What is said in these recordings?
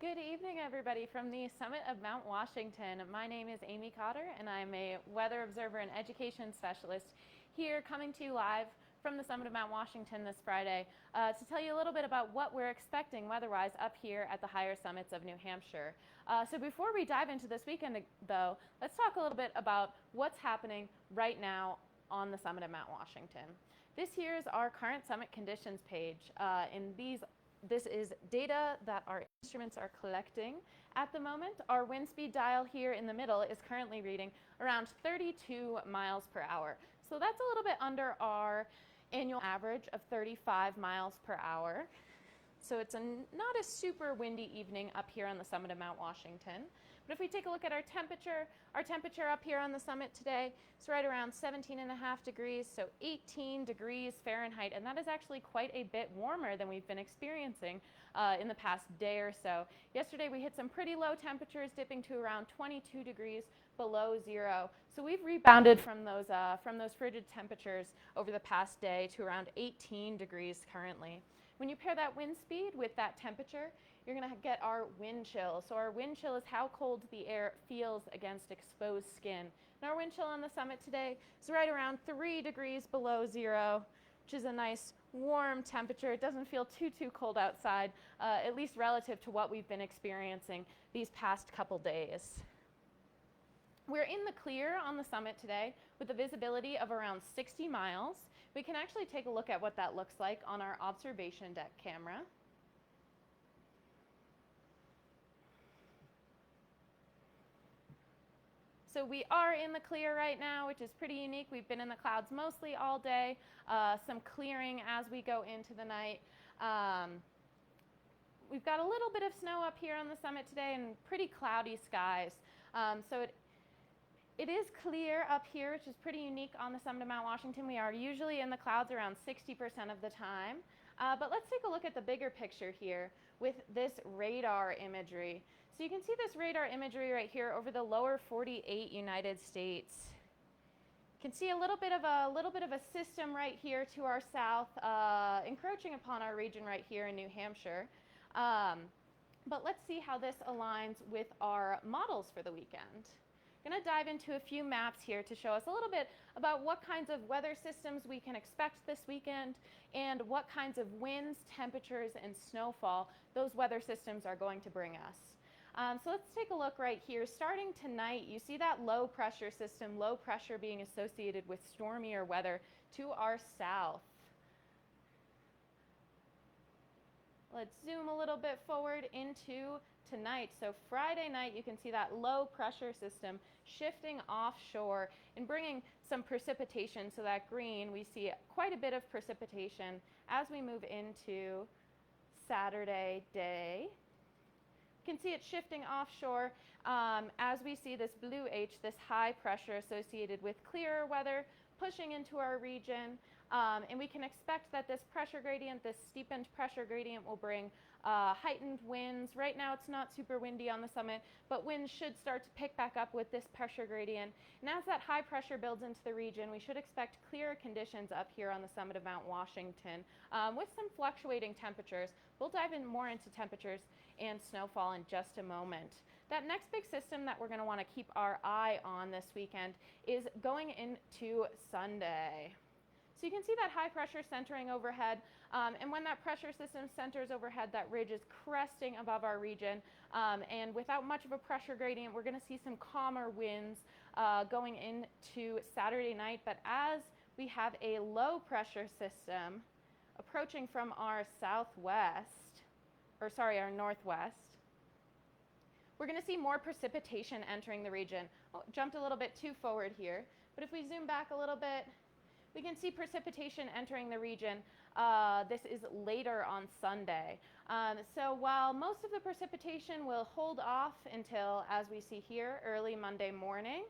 Good evening, everybody, from the summit of Mount Washington. My name is Amy Cotter, and I'm a weather observer and education specialist here coming to you live from the summit of Mount Washington this Friday to tell you a little bit about what we're expecting weather-wise up here at the higher summits of New Hampshire. So before we dive into this weekend, though, let's talk a little bit about what's happening right now on the summit of Mount Washington. This here is our current summit conditions page. This is data that our instruments are collecting at the moment. Our wind speed dial here in the middle is currently reading around 32 miles per hour. So that's a little bit under our annual average of 35 miles per hour. So it's not a super windy evening up here on the summit of Mount Washington. But if we take a look at our temperature up here on the summit today is right around 17.5 degrees, so 18 degrees Fahrenheit, and that is actually quite a bit warmer than we've been experiencing in the past day or so. Yesterday we hit some pretty low temperatures, dipping to around 22 degrees below zero. So we've rebounded from those frigid temperatures over the past day to around 18 degrees currently. When you pair that wind speed with that temperature, you're going to get our wind chill. So our wind chill is how cold the air feels against exposed skin. And our wind chill on the summit today is right around 3 degrees below zero, which is a nice warm temperature. It doesn't feel too cold outside, at least relative to what we've been experiencing these past couple days. We're in the clear on the summit today with a visibility of around 60 miles. We can actually take a look at what that looks like on our observation deck camera. So we are in the clear right now, which is pretty unique. We've been in the clouds mostly all day, some clearing as we go into the night. We've got a little bit of snow up here on the summit today and pretty cloudy skies. So it is clear up here, which is pretty unique on the summit of Mount Washington. We are usually in the clouds around 60% of the time. But let's take a look at the bigger picture here with this radar imagery. So you can see this radar imagery right here over the lower 48 United States. You can see a little bit of a system right here to our south, encroaching upon our region right here in New Hampshire. But let's see how this aligns with our models for the weekend. I'm going to dive into a few maps here to show us a little bit about what kinds of weather systems we can expect this weekend and what kinds of winds, temperatures, and snowfall those weather systems are going to bring us. So let's take a look right here. Starting tonight, you see that low pressure system, low pressure being associated with stormier weather to our south. Let's zoom a little bit forward into tonight. So Friday night, you can see that low pressure system shifting offshore and bringing some precipitation. So that green, we see quite a bit of precipitation as we move into Saturday day. You can see it shifting offshore as we see this blue H, this high pressure associated with clearer weather pushing into our region. And we can expect that this pressure gradient, this steepened pressure gradient, will bring heightened winds. Right now it's not super windy on the summit, but winds should start to pick back up with this pressure gradient. And as that high pressure builds into the region, we should expect clearer conditions up here on the summit of Mount Washington with some fluctuating temperatures. We'll dive in more into temperatures and snowfall in just a moment. That next big system that we're going to want to keep our eye on this weekend is going into Sunday. So you can see that high pressure centering overhead, and when that pressure system centers overhead, that ridge is cresting above our region, and without much of a pressure gradient, we're going to see some calmer winds going into Saturday night. But as we have a low pressure system approaching from our our northwest, we're going to see more precipitation entering the region. Oh, jumped a little bit too forward here, but if we zoom back a little bit, we can see precipitation entering the region. This is later on Sunday. So while most of the precipitation will hold off until, as we see here, early Monday morning,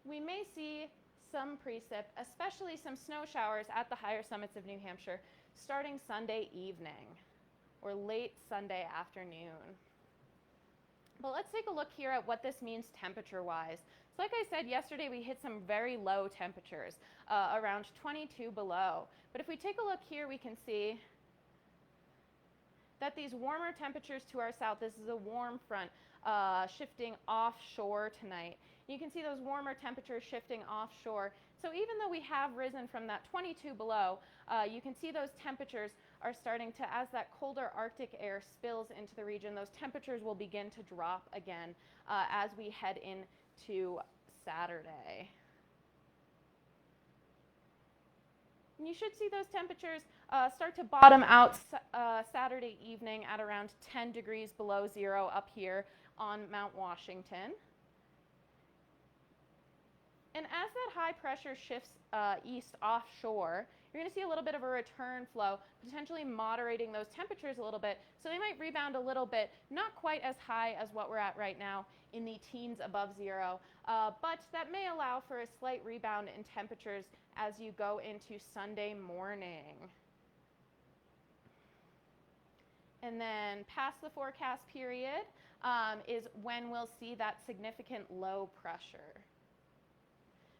we may see some precip, especially some snow showers at the higher summits of New Hampshire, starting Sunday evening or late Sunday afternoon. But let's take a look here at what this means temperature-wise. So like I said, yesterday we hit some very low temperatures, around 22 below. But if we take a look here, we can see that these warmer temperatures to our south, this is a warm front shifting offshore tonight. You can see those warmer temperatures shifting offshore. So even though we have risen from that 22 below, you can see those temperatures are starting to, as that colder Arctic air spills into the region, those temperatures will begin to drop again as we head into Saturday. And you should see those temperatures start to bottom out Saturday evening at around 10 degrees below zero up here on Mount Washington. And as that high pressure shifts east offshore, you're going to see a little bit of a return flow, potentially moderating those temperatures a little bit. So they might rebound a little bit, not quite as high as what we're at right now in the teens above zero, but that may allow for a slight rebound in temperatures as you go into Sunday morning. And then past the forecast period is when we'll see that significant low pressure.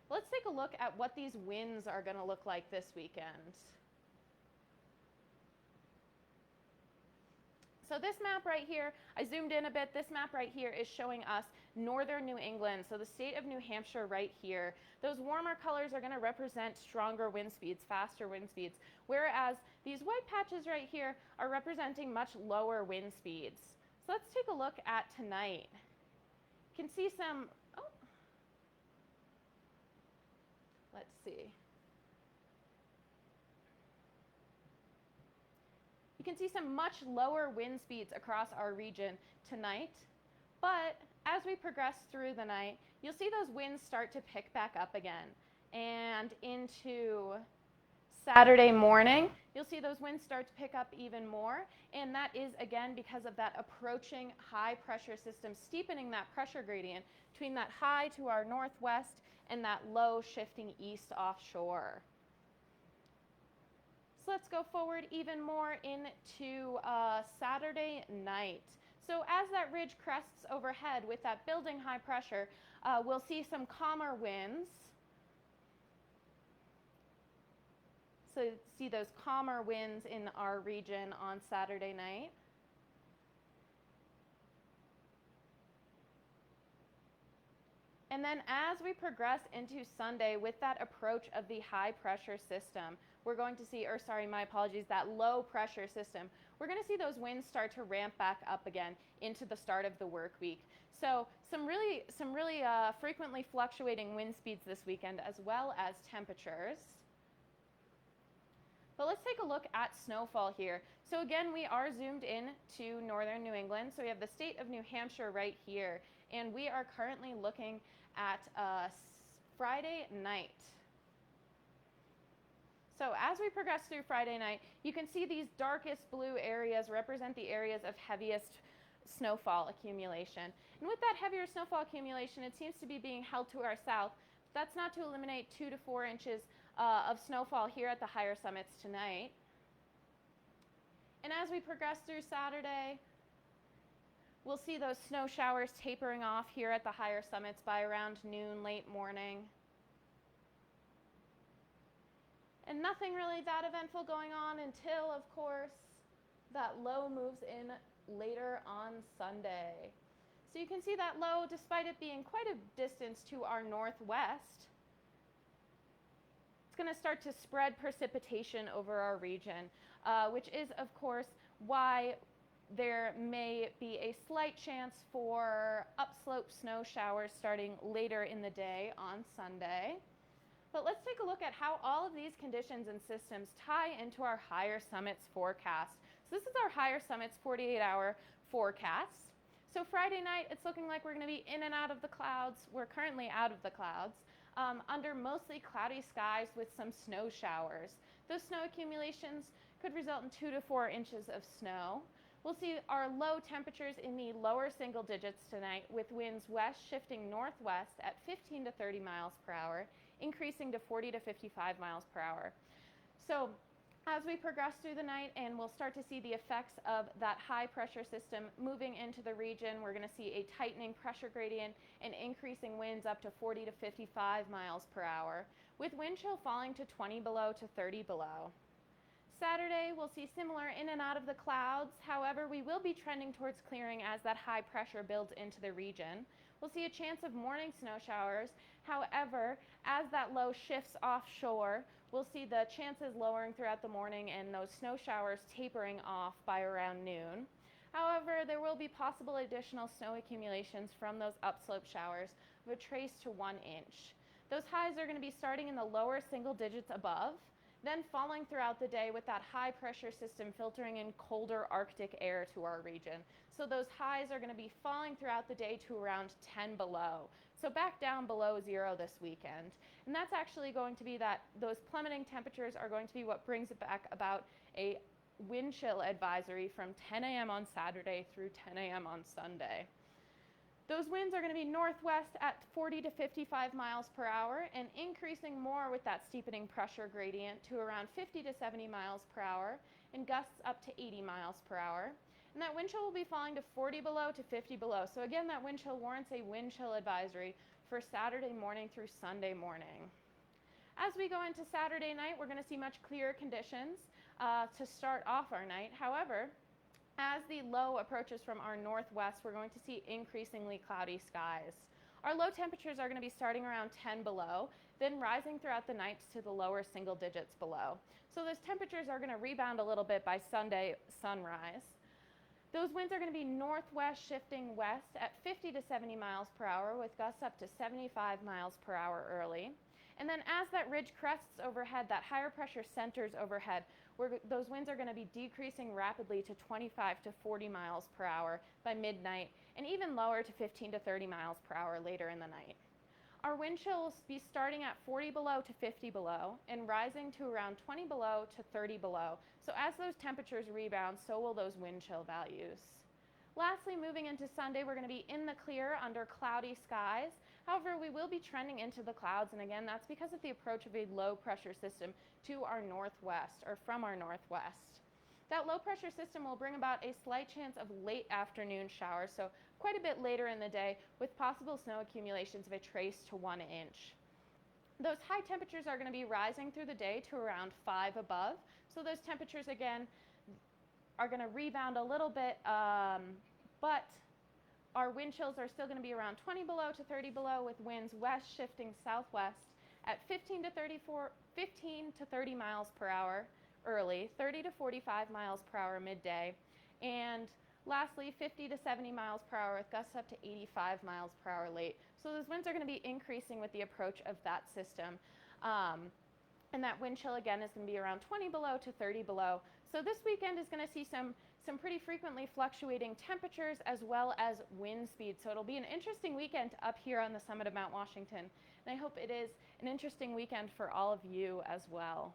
Let's take a look at what these winds are going to look like this weekend. So this map right here, I zoomed in a bit. This map right here is showing us northern New England, so the state of New Hampshire right here. Those warmer colors are going to represent stronger wind speeds, faster wind speeds, whereas these white patches right here are representing much lower wind speeds. So let's take a look at tonight. You can see some, let's see. You can see some much lower wind speeds across our region tonight, but as we progress through the night, you'll see those winds start to pick back up again. And into Saturday morning, you'll see those winds start to pick up even more, and that is again because of that approaching high pressure system steepening that pressure gradient between that high to our northwest and that low shifting east offshore. So let's go forward even more into Saturday night. So as that ridge crests overhead with that building high pressure, we'll see some calmer winds. So see those calmer winds in our region on Saturday night. And then as we progress into Sunday with that approach of the high pressure system, we're going to see, that low pressure system, we're going to see those winds start to ramp back up again into the start of the work week. So some really frequently fluctuating wind speeds this weekend as well as temperatures. But let's take a look at snowfall here. So again, we are zoomed in to northern New England. So we have the state of New Hampshire right here. And we are currently looking at Friday night. So as we progress through Friday night, you can see these darkest blue areas represent the areas of heaviest snowfall accumulation. And with that heavier snowfall accumulation, it seems to be being held to our south. That's not to eliminate 2 to 4 inches of snowfall here at the higher summits tonight. And as we progress through Saturday, we'll see those snow showers tapering off here at the higher summits by around noon, late morning. And nothing really that eventful going on until, of course, that low moves in later on Sunday. So you can see that low, despite it being quite a distance to our northwest, it's going to start to spread precipitation over our region, which is, of course, why there may be a slight chance for upslope snow showers starting later in the day on Sunday. But let's take a look at how all of these conditions and systems tie into our higher summits forecast. So this is our higher summits 48-hour forecast. So Friday night, it's looking like we're going to be in and out of the clouds. We're currently out of the clouds, under mostly cloudy skies with some snow showers. Those snow accumulations could result in 2 to 4 inches of snow. We'll see our low temperatures in the lower single digits tonight, with winds west shifting northwest at 15 to 30 miles per hour, increasing to 40 to 55 miles per hour. So as we progress through the night, and we'll start to see the effects of that high pressure system moving into the region, we're going to see a tightening pressure gradient and increasing winds up to 40 to 55 miles per hour, with wind chill falling to 20 below to 30 below. Saturday, we'll see similar in and out of the clouds. However, we will be trending towards clearing as that high pressure builds into the region. We'll see a chance of morning snow showers. However, as that low shifts offshore, we'll see the chances lowering throughout the morning and those snow showers tapering off by around noon. However, there will be possible additional snow accumulations from those upslope showers of a trace to 1 inch. Those highs are going to be starting in the lower single digits above, then falling throughout the day with that high pressure system filtering in colder Arctic air to our region. So those highs are going to be falling throughout the day to around 10 below. So back down below 0 this weekend. And that's actually going to be those plummeting temperatures are going to be what brings it back about a wind chill advisory from 10 a.m. on Saturday through 10 a.m. on Sunday. Those winds are going to be northwest at 40 to 55 miles per hour and increasing more with that steepening pressure gradient to around 50 to 70 miles per hour and gusts up to 80 miles per hour. And that wind chill will be falling to 40 below to 50 below. So again, that wind chill warrants a wind chill advisory for Saturday morning through Sunday morning. As we go into Saturday night, we're going to see much clearer conditions to start off our night. However, as the low approaches from our northwest, we're going to see increasingly cloudy skies. Our low temperatures are going to be starting around 10 below, then rising throughout the nights to the lower single digits below. So those temperatures are going to rebound a little bit by Sunday sunrise. Those winds are going to be northwest shifting west at 50 to 70 miles per hour with gusts up to 75 miles per hour early. And then as that ridge crests overhead, that higher pressure centers overhead, those winds are going to be decreasing rapidly to 25 to 40 miles per hour by midnight and even lower to 15 to 30 miles per hour later in the night. Our wind chill will be starting at 40 below to 50 below and rising to around 20 below to 30 below. So as those temperatures rebound, so will those wind chill values. Lastly, moving into Sunday, we're going to be in the clear under cloudy skies. However, we will be trending into the clouds, and again, that's because of the approach of a low pressure system to our northwest, or from our northwest. That low pressure system will bring about a slight chance of late afternoon showers, so quite a bit later in the day, with possible snow accumulations of a trace to 1 inch. Those high temperatures are going to be rising through the day to around 5 above, so those temperatures again are going to rebound a little bit, but our wind chills are still going to be around 20 below to 30 below with winds west shifting southwest at 15 to 30 miles per hour early, 30 to 45 miles per hour midday, and lastly 50 to 70 miles per hour with gusts up to 85 miles per hour late. So those winds are going to be increasing with the approach of that system. And that wind chill again is going to be around 20 below to 30 below. So this weekend is going to see some pretty frequently fluctuating temperatures as well as wind speed. So it'll be an interesting weekend up here on the summit of Mount Washington. And I hope it is an interesting weekend for all of you as well.